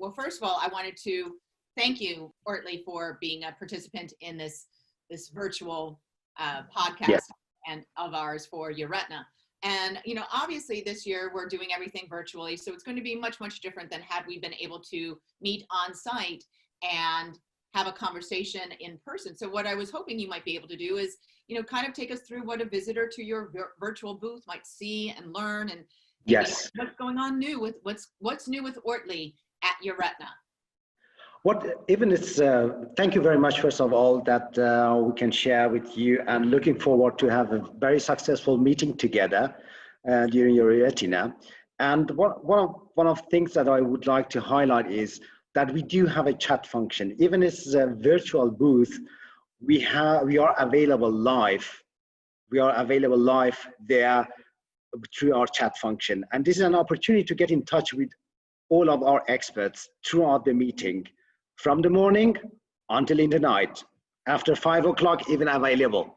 Well, first of all, I wanted to thank you, Oertli, for being a participant in this virtual podcast and of ours for EURETINA. And, you know, obviously this year we're doing everything virtually, so it's going to be much, much different than had we been able to meet on site and have a conversation in person. So what I was hoping you might be able to do is, you know, kind of take us through what a visitor to your virtual booth might see and learn, and yes, what's going on new with what's new with Oertli at EURETINA. Thank you very much, first of all, that we can share with you, and looking forward to have a very successful meeting together during EURETINA. And one of the things that I would like to highlight is that we do have a chat function. Even as a virtual booth, we are available live. We are available live there through our chat function. And this is an opportunity to get in touch with all of our experts throughout the meeting, from the morning until in the night, after 5 o'clock, even available.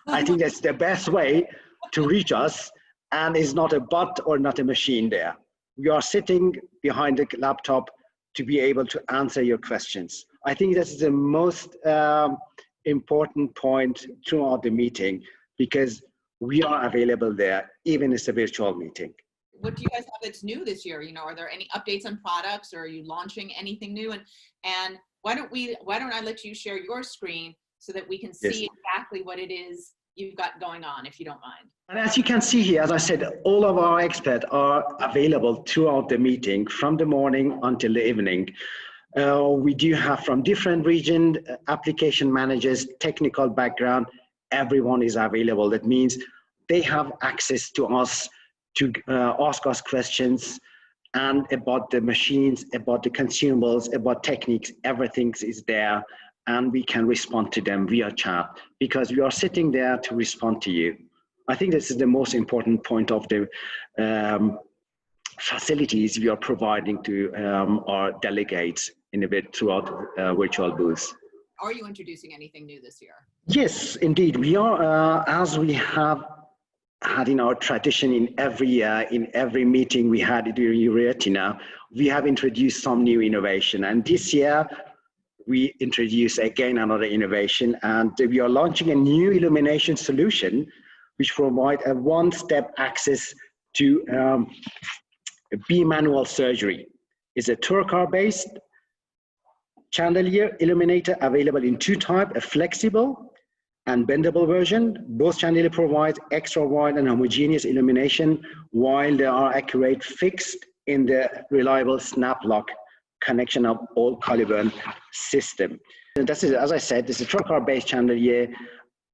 I think that's the best way to reach us, and is not a bot or not a machine there. We are sitting behind the laptop to be able to answer your questions. I think this is the most important point throughout the meeting, because we are available there, even as a virtual meeting. What do you guys have that's new this year? You know, are there any updates on products, or are you launching anything new? And why don't I let you share your screen so that we can see exactly what it is you've got going on, if you don't mind. And as you can see here, as I said, all of our experts are available throughout the meeting, from the morning until the evening. We do have from different regions, application managers, technical background, everyone is available. That means they have access to us to ask us questions, and about the machines, about the consumables, about techniques, everything is there, and we can respond to them via chat, because we are sitting there to respond to you. I think this is the most important point of the facilities we are providing to our delegates in a bit throughout virtual booths. Are you introducing anything new this year? Yes, indeed. We are, as we have had in our tradition in every meeting we had during EURETINA, we have introduced some new innovation. And this year, we introduce again another innovation, and we are launching a new illumination solution which provide a one-step access to manual surgery. It's a trocar-based chandelier illuminator available in two types, a flexible and bendable version. Both chandelier provide extra wide and homogeneous illumination, while they are accurate, fixed in the reliable snap lock connection of all caliber system. And this is, as I said, this is a trocar-based chandelier.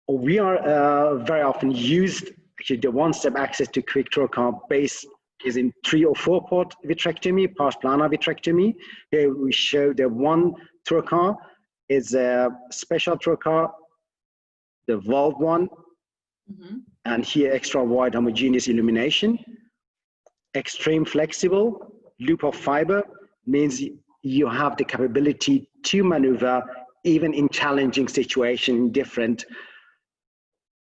We are very often used, actually the one-step access to quick trocar-based is in 3 or 4 port vitrectomy, pars plana vitrectomy. Here we show the one trocar is a special trocar, the valve one, and here extra wide homogeneous illumination. Extreme flexible loop of fiber means you have the capability to maneuver even in challenging situation, different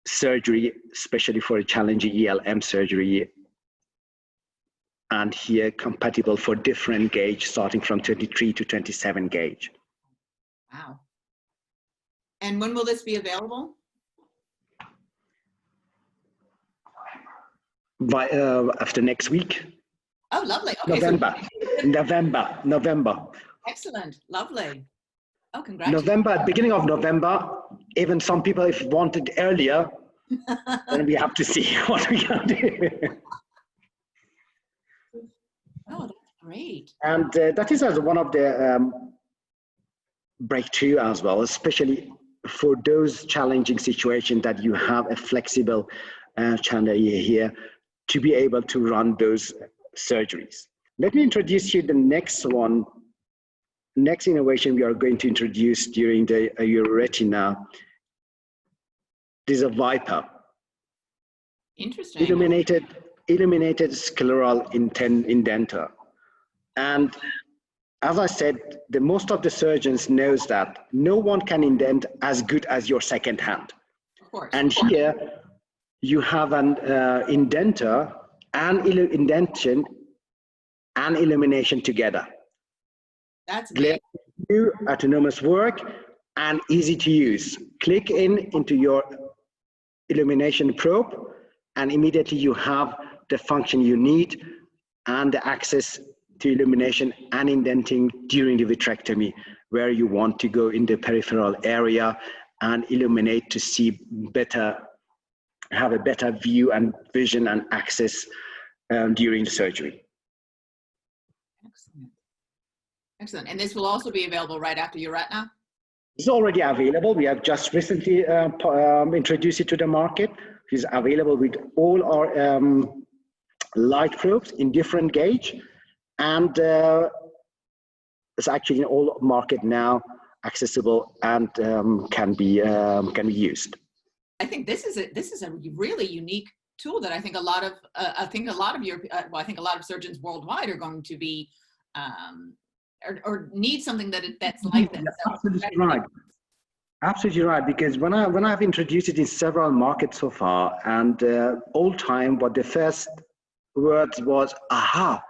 surgery, especially for a challenging ELM surgery. And here compatible for different gauge, starting from 33 to 27 gauge. Wow. And when will this be available? By after next week. Oh, lovely. Okay, November. Excellent. Lovely. Oh, congratulations. November, beginning of November. Even some people, if wanted earlier, then we have to see what we can do. Oh, that's great. And that is as one of the breakthrough as well, especially for those challenging situations that you have a flexible chandelier here to be able to run those surgeries. Let me introduce you the next one. Next innovation we are going to introduce during the EURETINA. This is a Viper. Interesting. Illuminated scleral indenter. And as I said, most of the surgeons knows that no one can indent as good as your second hand. Of course. And here you have an indenter and indentation and illumination together. That's amazing. New, autonomous work, and easy to use. Click into your illumination probe, and immediately you have the function you need and the access to illumination and indenting during the vitrectomy, where you want to go in the peripheral area and illuminate to see better, have a better view and vision and access during the surgery. Excellent. Excellent. And this will also be available right after EURETINA? It's already available. We have just recently introduced it to the market. It's available with all our light probes in different gauge, and it's actually in all market now, accessible, and can be used. I think this is a really unique tool that I think a lot of surgeons worldwide are going to be or need something that's like this. So, absolutely right. Absolutely right. Because when I've introduced it in several markets so far, and all time, what the first words was, "Aha,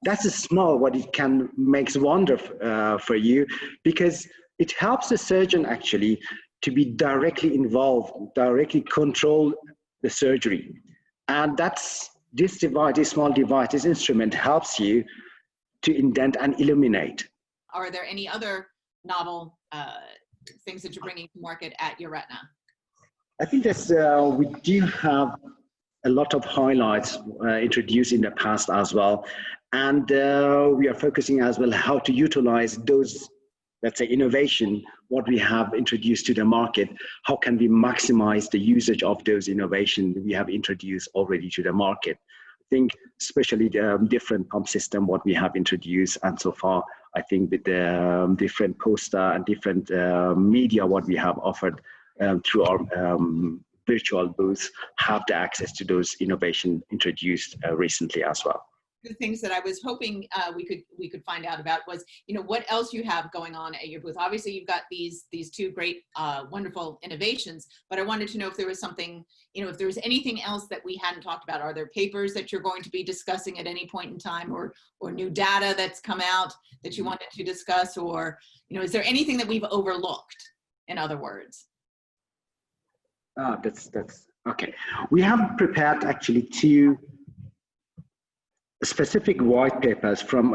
that's a small. What it can makes wonder for you," because it helps the surgeon actually to be directly involved, directly control the surgery. And that's this device, this small device, this instrument helps you to indent and illuminate. Are there any other novel things that you're bringing to market at EURETINA? I think that's, we do have a lot of highlights introduced in the past as well. And we are focusing as well how to utilize those, let's say, innovation, what we have introduced to the market. How can we maximize the usage of those innovations we have introduced already to the market? I think especially the different pump system, what we have introduced, and so far, I think with the different poster and different media, what we have offered through our virtual booths, have the access to those innovation introduced recently as well. The things that I was hoping we could find out about was, what else you have going on at your booth. Obviously, you've got these two great, wonderful innovations, but I wanted to know if there was something, if there was anything else that we hadn't talked about. Are there papers that you're going to be discussing at any point in time, or new data that's come out that you wanted to discuss, or, is there anything that we've overlooked, in other words? That's okay. We have prepared actually two specific white papers from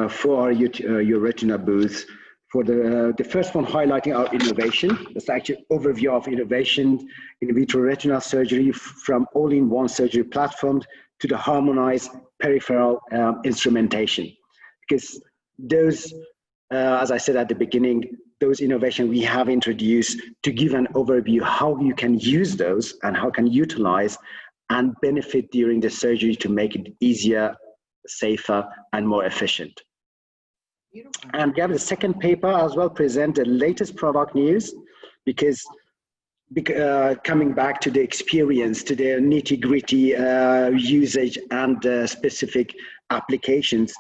for our EURETINA booth. For the first one highlighting our innovation. That's actually overview of innovation in vitreoretinal surgery, from all-in-one surgery platform to the harmonized peripheral instrumentation. Because those, as I said at the beginning, those innovations we have introduced to give an overview how you can use those and how can utilize and benefit during the surgery to make it easier, safer, and more efficient. Beautiful. And we have the second paper as well, present the latest product news, because coming back to the experience, to the nitty-gritty usage and specific applications,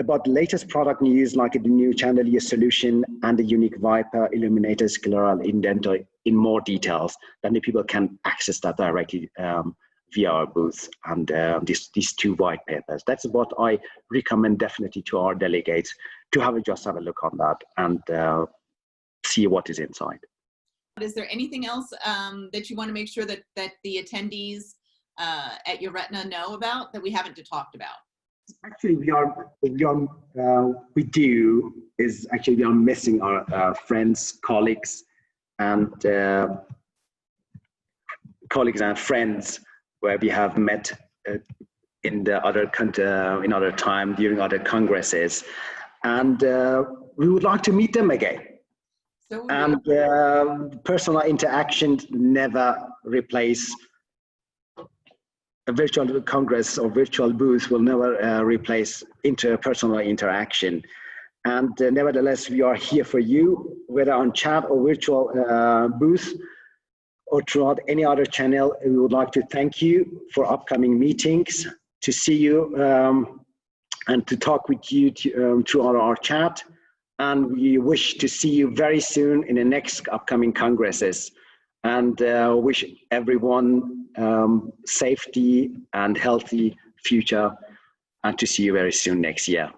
about the latest product news, like the new chandelier solution and the unique Viper illuminator scleral indenter in more details, then the people can access that directly via our booth and these two white papers. That's what I recommend definitely to our delegates, to just have a look on that and see what is inside. Is there anything else that you want to make sure that the attendees at EURETINA know about that we haven't talked about? Actually, we are missing our friends, colleagues, and friends where we have met in the other time during other congresses, and we would like to meet them again. So, and personal interaction never replace a virtual congress or virtual booth will never replace interpersonal interaction. And nevertheless, we are here for you, whether on chat or virtual booth or throughout any other channel. We would like to thank you for upcoming meetings, to see you and to talk with you through our chat. And we wish to see you very soon in the next upcoming congresses. And wish everyone safety and healthy future, and to see you very soon next year.